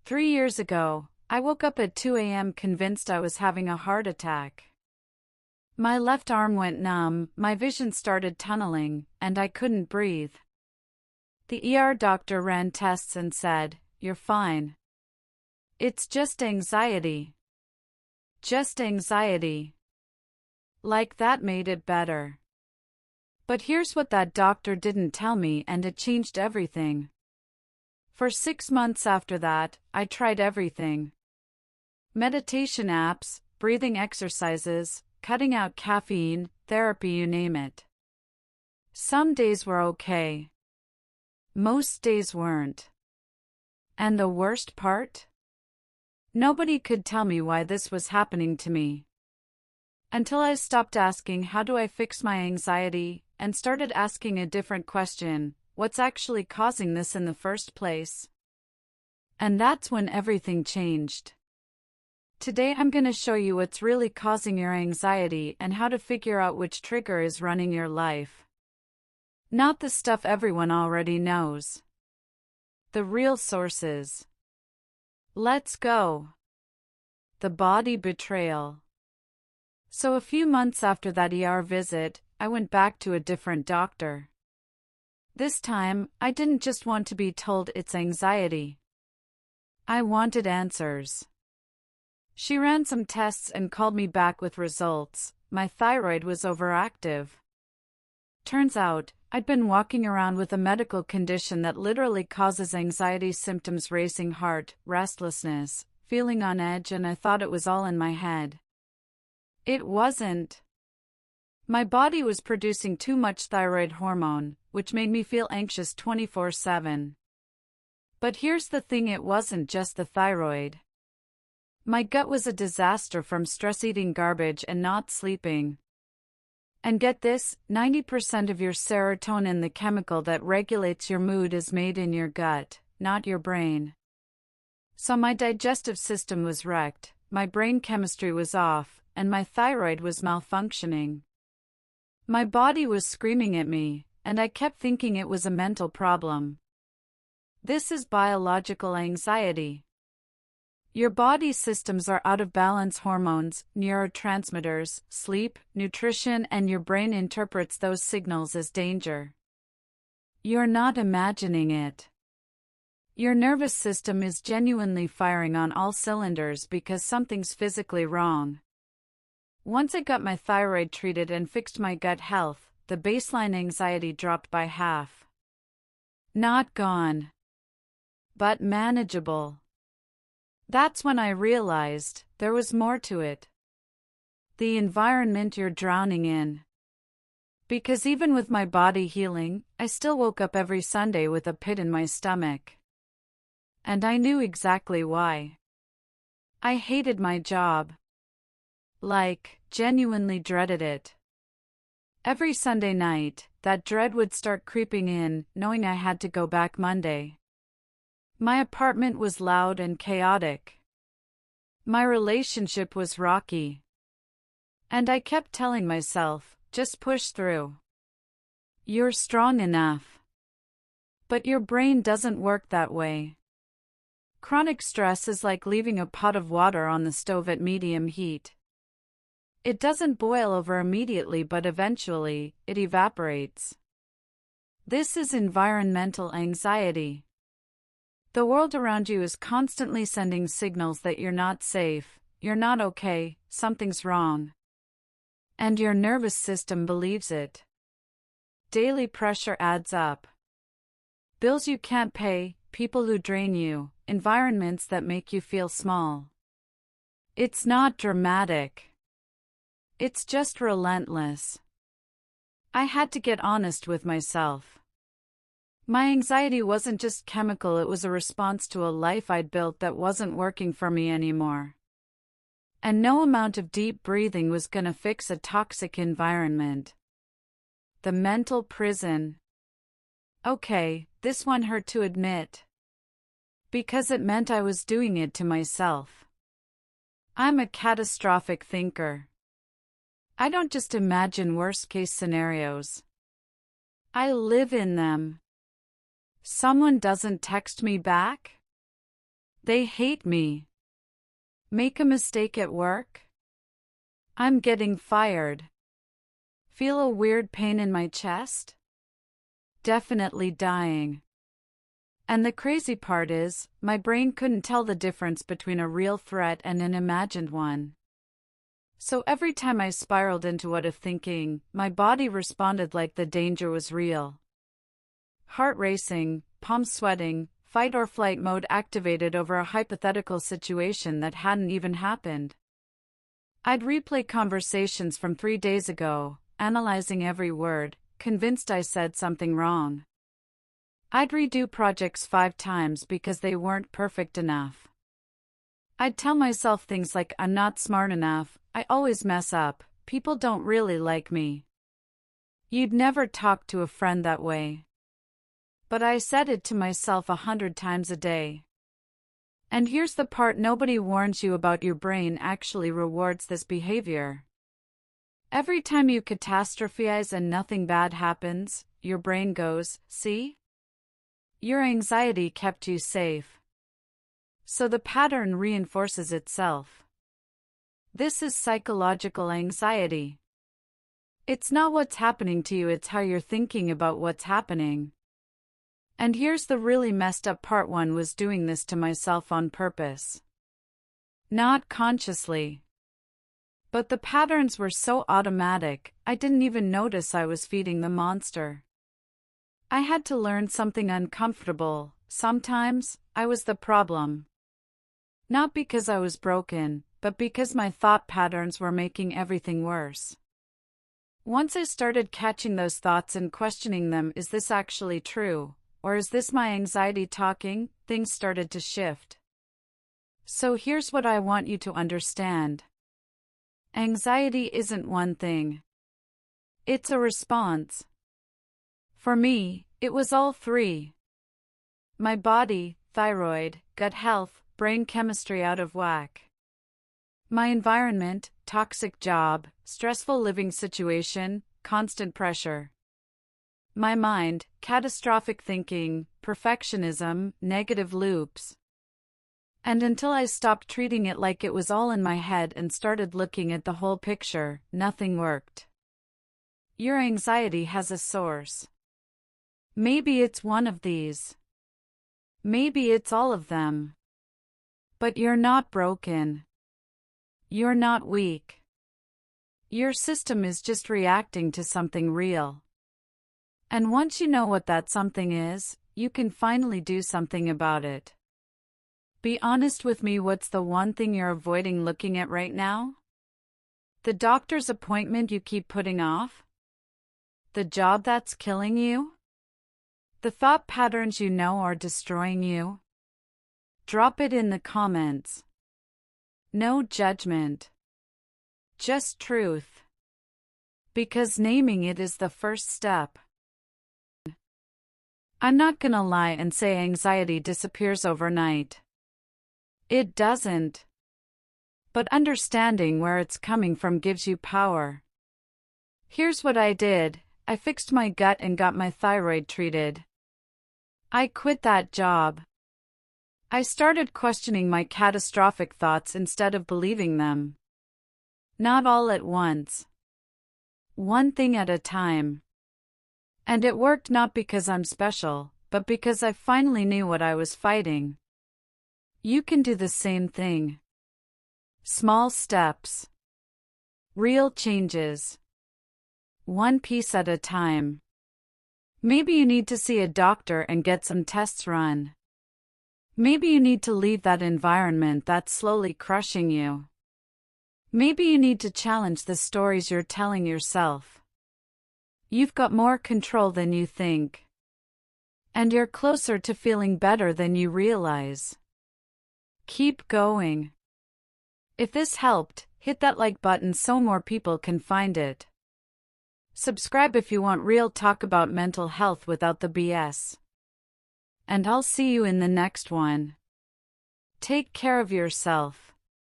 3 years ago, I woke up at 2 a.m. convinced I was having a heart attack. My left arm went numb, my vision started tunneling, and I couldn't breathe. The doctor ran tests and said, "You're fine. It's just anxiety." Just anxiety. Like that made it better. But here's what that doctor didn't tell me, and it changed everything. For 6 months after that, I tried everything. Meditation apps, breathing exercises, cutting out caffeine, therapy, you name it. Some days were okay. Most days weren't. And the worst part? Nobody could tell me why this was happening to me. Until I stopped asking, how do I fix my anxiety, and started asking a different question, what's actually causing this in the first place? And that's when everything changed. Today I'm going to show you what's really causing your anxiety and how to figure out which trigger is running your life. Not the stuff everyone already knows. The real sources. Let's go. The body betrayal. So a few months after that visit, I went back to a different doctor. This time, I didn't just want to be told it's anxiety. I wanted answers. She ran some tests and called me back with results. My thyroid was overactive. Turns out, I'd been walking around with a medical condition that literally causes anxiety symptoms: racing heart, restlessness, feeling on edge, and I thought it was all in my head. It wasn't. My body was producing too much thyroid hormone, which made me feel anxious 24/7. But here's the thing, it wasn't just the thyroid. My gut was a disaster from stress, eating garbage, and not sleeping. And get this, 90% of your serotonin, the chemical that regulates your mood, is made in your gut, not your brain. So my digestive system was wrecked, my brain chemistry was off, and my thyroid was malfunctioning. My body was screaming at me, and I kept thinking it was a mental problem. This is biological anxiety. Your body's systems are out of balance: hormones, neurotransmitters, sleep, nutrition, and your brain interprets those signals as danger. You're not imagining it. Your nervous system is genuinely firing on all cylinders because something's physically wrong. Once I got my thyroid treated and fixed my gut health, the baseline anxiety dropped by half. Not gone, but manageable. That's when I realized there was more to it. The environment you're drowning in. Because even with my body healing, I still woke up every Sunday with a pit in my stomach. And I knew exactly why. I hated my job. Like, genuinely dreaded it. Every Sunday night, that dread would start creeping in, knowing I had to go back Monday. My apartment was loud and chaotic. My relationship was rocky. And I kept telling myself, just push through. You're strong enough. But your brain doesn't work that way. Chronic stress is like leaving a pot of water on the stove at medium heat. It doesn't boil over immediately, but eventually, it evaporates. This is environmental anxiety. The world around you is constantly sending signals that you're not safe, you're not okay, something's wrong. And your nervous system believes it. Daily pressure adds up. Bills you can't pay, people who drain you, environments that make you feel small. It's not dramatic. It's just relentless. I had to get honest with myself. My anxiety wasn't just chemical, it was a response to a life I'd built that wasn't working for me anymore. And no amount of deep breathing was gonna fix a toxic environment. The mental prison. Okay, this one hurt to admit. Because it meant I was doing it to myself. I'm a catastrophic thinker. I don't just imagine worst-case scenarios. I live in them. Someone doesn't text me back? They hate me. Make a mistake at work? I'm getting fired. Feel a weird pain in my chest? Definitely dying. And the crazy part is, my brain couldn't tell the difference between a real threat and an imagined one. So every time I spiraled into what if thinking, my body responded like the danger was real. Heart racing, palms sweating, fight or flight mode activated over a hypothetical situation that hadn't even happened. I'd replay conversations from 3 days ago, analyzing every word, convinced I said something wrong. I'd redo projects 5 times because they weren't perfect enough. I'd tell myself things like, I'm not smart enough, I always mess up, people don't really like me. You'd never talk to a friend that way. But I said it to myself 100 times a day. And here's the part nobody warns you about: your brain actually rewards this behavior. Every time you catastrophize and nothing bad happens, your brain goes, see? Your anxiety kept you safe. So the pattern reinforces itself. This is psychological anxiety. It's not what's happening to you, it's how you're thinking about what's happening. And here's the really messed up part: one was doing this to myself on purpose. Not consciously. But the patterns were so automatic, I didn't even notice I was feeding the monster. I had to learn something uncomfortable. Sometimes, I was the problem. Not because I was broken, but because my thought patterns were making everything worse. Once I started catching those thoughts and questioning them, is this actually true? Or is this my anxiety talking? Things started to shift. So here's what I want you to understand. Anxiety isn't one thing. It's a response. For me, it was all 3. My body, thyroid, gut health, brain chemistry out of whack. My environment, toxic job, stressful living situation, constant pressure. My mind, catastrophic thinking, perfectionism, negative loops. And until I stopped treating it like it was all in my head and started looking at the whole picture, nothing worked. Your anxiety has a source. Maybe it's one of these. Maybe it's all of them. But you're not broken. You're not weak. Your system is just reacting to something real. And once you know what that something is, you can finally do something about it. Be honest with me, what's the one thing you're avoiding looking at right now? The doctor's appointment you keep putting off? The job that's killing you? The thought patterns you know are destroying you? Drop it in the comments. No judgment. Just truth. Because naming it is the first step. I'm not gonna lie and say anxiety disappears overnight. It doesn't. But understanding where it's coming from gives you power. Here's what I did. I fixed my gut and got my thyroid treated. I quit that job. I started questioning my catastrophic thoughts instead of believing them. Not all at once. One thing at a time. And it worked, not because I'm special, but because I finally knew what I was fighting. You can do the same thing. Small steps. Real changes. One piece at a time. Maybe you need to see a doctor and get some tests run. Maybe you need to leave that environment that's slowly crushing you. Maybe you need to challenge the stories you're telling yourself. You've got more control than you think. And you're closer to feeling better than you realize. Keep going. If this helped, hit that like button so more people can find it. Subscribe if you want real talk about mental health without the BS. And I'll see you in the next one. Take care of yourself.